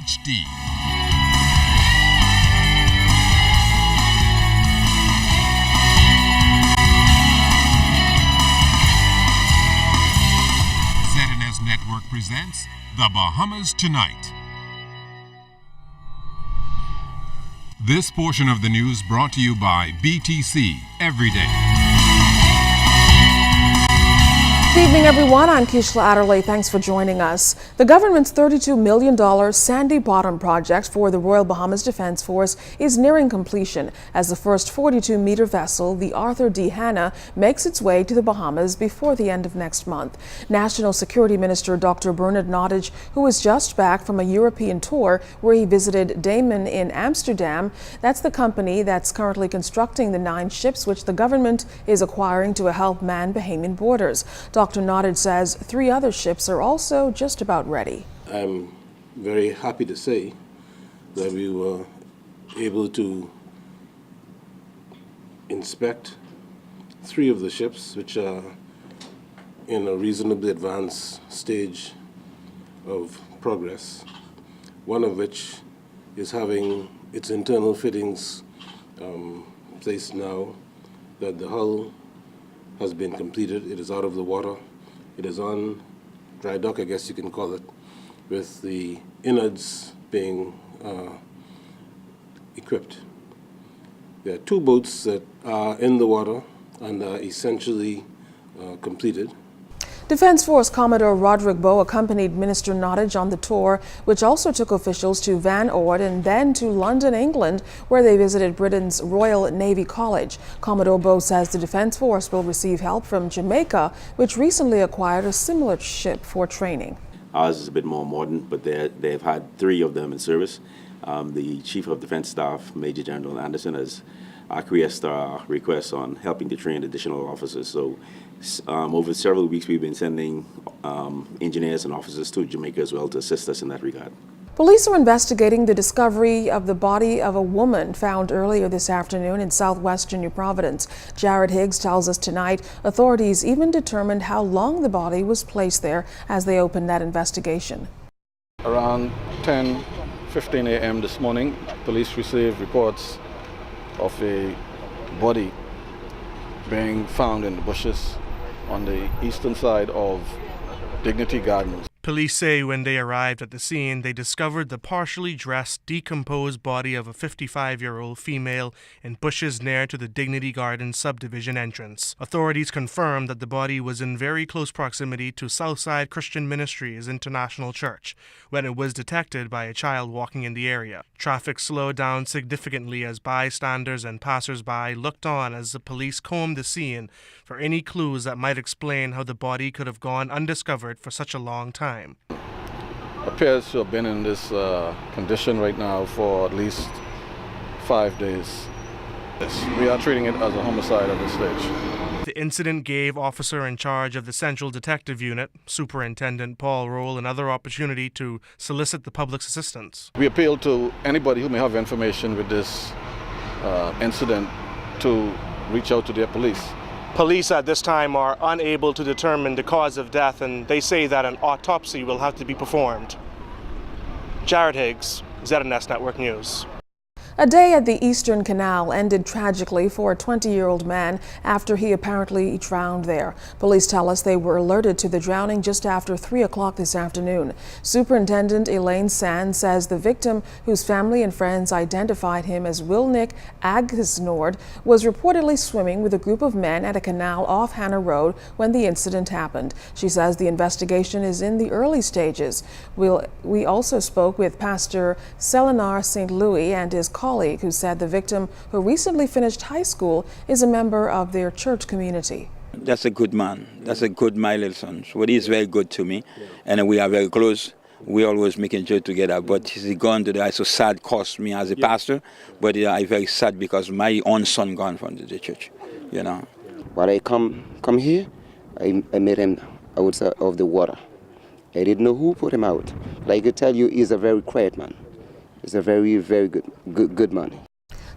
HD. ZNS Network presents The Bahamas Tonight. This portion of the news brought to you by BTC Every Day. Good evening, everyone. I'm Kishla Adderley. Thanks for joining us. The government's $32 million Sandy Bottom project for the Royal Bahamas Defense Force is nearing completion as the first 42-meter vessel, the Arthur D. Hanna, makes its way to the Bahamas before the end of next month. National Security Minister Dr. Bernard Nottage, who is just back from a European tour where he visited Damen in Amsterdam, that's the company that's currently constructing the 9 ships which the government is acquiring to help man Bahamian borders. Dr. Nottage says 3 other ships are also just about ready. I'm very happy to say that we were able to inspect 3 of the ships, which are in a reasonably advanced stage of progress, one of which is having its internal fittings placed now, that the hull has been completed. It is out of the water. It is on dry dock, I guess you can call it, with the innards being equipped. There are 2 boats that are in the water and are essentially completed. Defense Force Commodore Roderick Bowe accompanied Minister Nottage on the tour, which also took officials to Van Ord and then to London, England, where they visited Britain's Royal Navy College. Commodore Bowe says the Defense Force will receive help from Jamaica, which recently acquired a similar ship for training. Ours is a bit more modern, but they've had 3 of them in service. The Chief of Defense Staff, Major General Anderson, has acquiesced our request on helping to train additional officers. So over several weeks, we've been sending engineers and officers to Jamaica as well to assist us in that regard. Police are investigating the discovery of the body of a woman found earlier this afternoon in southwestern New Providence. Jared Higgs tells us tonight authorities even determined how long the body was placed there as they opened that investigation. Around 10:15 a.m. this morning, police received reports of a body being found in the bushes on the eastern side of Dignity Gardens. Police say when they arrived at the scene, they discovered the partially dressed, decomposed body of a 55-year-old female in bushes near to the Dignity Gardens subdivision entrance. Authorities confirmed that the body was in very close proximity to Southside Christian Ministries International Church when it was detected by a child walking in the area. Traffic slowed down significantly as bystanders and passers-by looked on as the police combed the scene for any clues that might explain how the body could have gone undiscovered for such a long time. Appears to have been in this condition right now for at least 5 days. Yes, we are treating it as a homicide at this stage. The incident gave officer in charge of the Central Detective Unit, Superintendent Paul Roll, another opportunity to solicit the public's assistance. We appeal to anybody who may have information with this incident to reach out to their police. Police at this time are unable to determine the cause of death, and they say that an autopsy will have to be performed. Jared Higgs, ZNS Network News. A day at the Eastern Canal ended tragically for a 20-year-old man after he apparently drowned there. Police tell us they were alerted to the drowning just after 3 o'clock this afternoon. Superintendent Elaine Sand says the victim, whose family and friends identified him as Wilnick Agsnord, was reportedly swimming with a group of men at a canal off Hannah Road when the incident happened. She says the investigation is in the early stages. We also spoke with Pastor Selinar St. Louis and his colleague, who said the victim, who recently finished high school, is a member of their church community. That's a good man. That's a good my little son. So he is very good to me, and we are very close. We always making joy together. But he's gone to the so sad cost me as a pastor. But I'm very sad because my own son gone from the church. You know. When I come here, I met him outside of the water. I didn't know who put him out. But I could tell you, he's a very quiet man. He's a very, very good man.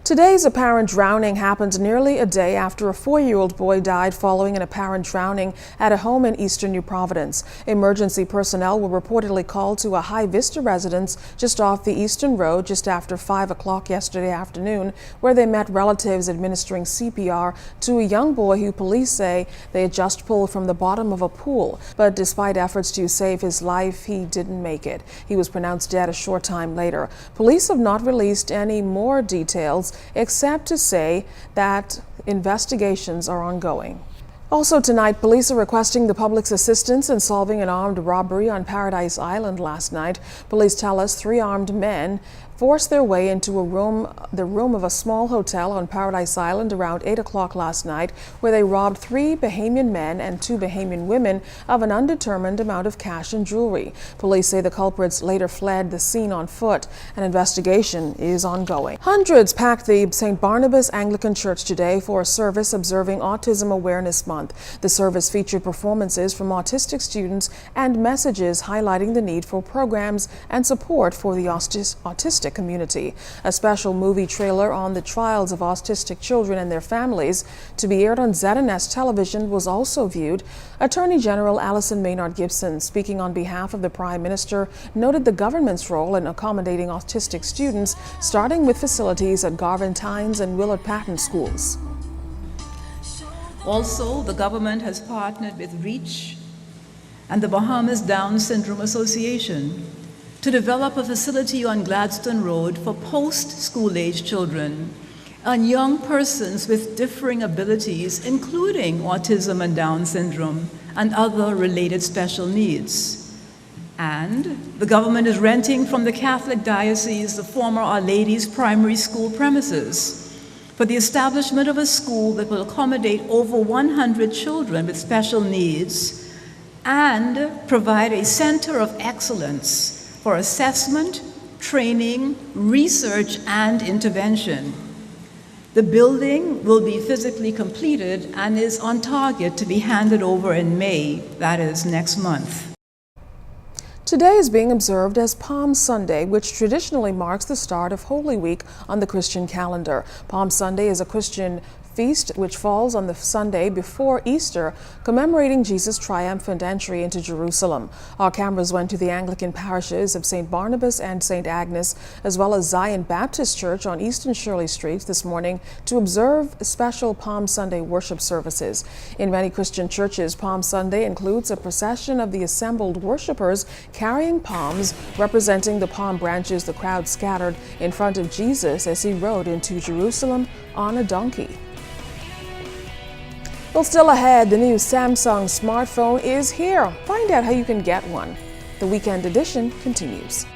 Today's apparent drowning happened nearly a day after a 4-year-old boy died following an apparent drowning at a home in eastern New Providence. Emergency personnel were reportedly called to a High Vista residence just off the Eastern Road just after 5 o'clock yesterday afternoon, where they met relatives administering CPR to a young boy who police say they had just pulled from the bottom of a pool. But despite efforts to save his life, he didn't make it. He was pronounced dead a short time later. Police have not released any more details except to say that investigations are ongoing. Also tonight, police are requesting the public's assistance in solving an armed robbery on Paradise Island last night. Police tell us 3 armed men forced their way into the room of a small hotel on Paradise Island around 8 o'clock last night, where they robbed 3 Bahamian men and 2 Bahamian women of an undetermined amount of cash and jewelry. Police say the culprits later fled the scene on foot. An investigation is ongoing. Hundreds packed the St. Barnabas Anglican Church today for a service observing Autism Awareness Month. The service featured performances from autistic students and messages highlighting the need for programs and support for the autistic community. A special movie trailer on the trials of autistic children and their families to be aired on ZNS television was also viewed. Attorney General Alison Maynard Gibson, speaking on behalf of the Prime Minister, noted the government's role in accommodating autistic students, starting with facilities at Garvin Tynes and Willard Patton schools. Also, the government has partnered with REACH and the Bahamas Down Syndrome Association to develop a facility on Gladstone Road for post-school-age children and young persons with differing abilities, including autism and Down syndrome and other related special needs. And the government is renting from the Catholic Diocese the former Our Lady's Primary School premises for the establishment of a school that will accommodate over 100 children with special needs and provide a center of excellence for assessment, training, research, and intervention. The building will be physically completed and is on target to be handed over in May, that is next month. Today is being observed as Palm Sunday, which traditionally marks the start of Holy Week on the Christian calendar. Palm Sunday is a Christian feast which falls on the Sunday before Easter, commemorating Jesus' triumphant entry into Jerusalem. Our cameras went to the Anglican parishes of St. Barnabas and St. Agnes, as well as Zion Baptist Church on Eastern Shirley Street this morning to observe special Palm Sunday worship services. In many Christian churches, Palm Sunday includes a procession of the assembled worshipers carrying palms representing the palm branches the crowd scattered in front of Jesus as he rode into Jerusalem on a donkey. Well, still ahead, the new Samsung smartphone is here. Find out how you can get one. The weekend edition continues.